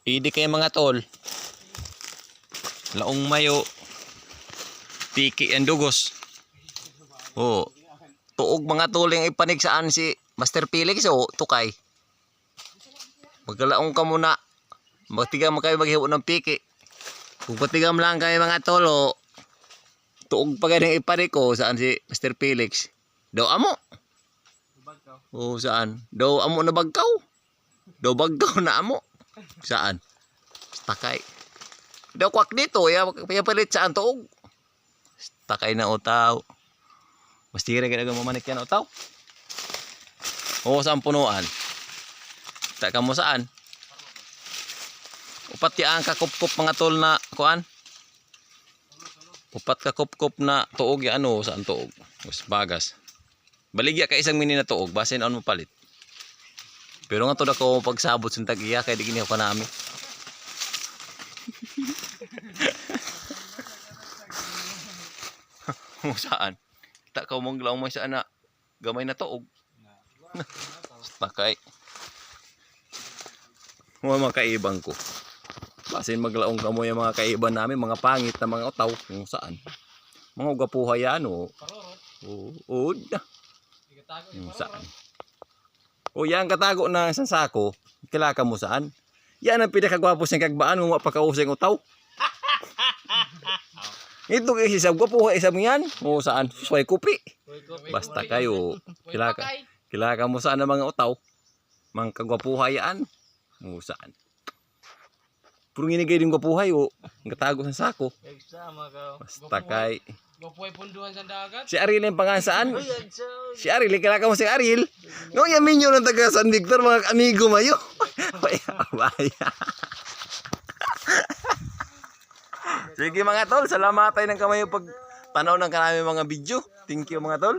Idi kay mga tol. Laong mayo. Piki ang dugos. Oh. Tuog mga tuling ipanig saan si Master Felix o tukay. Magkalaong ka muna. Magtigam kayo maghiwa ng piki. Kung patigam lang kayo mga tolo. Tuog pa ganang ipanig ko saan si Master Felix. Daw amo. Oh saan? Daw amo na bagkaw. Daw bagkaw na amo. Saan? Takay. Daw kwak dito ya palit saan tuog. Takay na utaw. Mastira ka na mamanik yan utaw. O saan punuan? Tak mo saan? Upat yan kakup-kup mga tol na kuan. Upat kakup-kup na tuog ya ano saan tuog? Mas bagas. Baligya ka isang mini na tuog basin on mo palit. Pero nga to ako pagsabot sa tag-iya kaya di gini ko nami. Saan? Tak ka mong glaw mo saan na gamay na tuog. Takay. Mga kaibang ko. Basin maglaong kamo yung mga kaiban namin, mga pangit na mga utaw. Kung saan? Mga ugapuhay yan o. Oo. Saan? O yan katago na isang sako. Kilaka mo saan? Yan ang pinakagwapo siyang kagbaan kung mapakausang utaw. Ito kay isang gwapuhay isang yan. O saan? Suway kupi. Basta kayo. Kilaka mo saan ang mga utaw. Mga kagwapuhay yan. O saan? Puro nginigay din gwapuhay o. Ang katago sa sako. Basta kay. Gwapuhay punduhan sa dagat. Si Ariel yung pangasaan. Si Ariel, kilaka mo si Ariel. No, yamin nyo ng taga San Victor, mga amigo mayo. Baya. Sige mga tol, salamat tayo ng kamayo pag tanaw ng karami mga video. Thank you mga tol.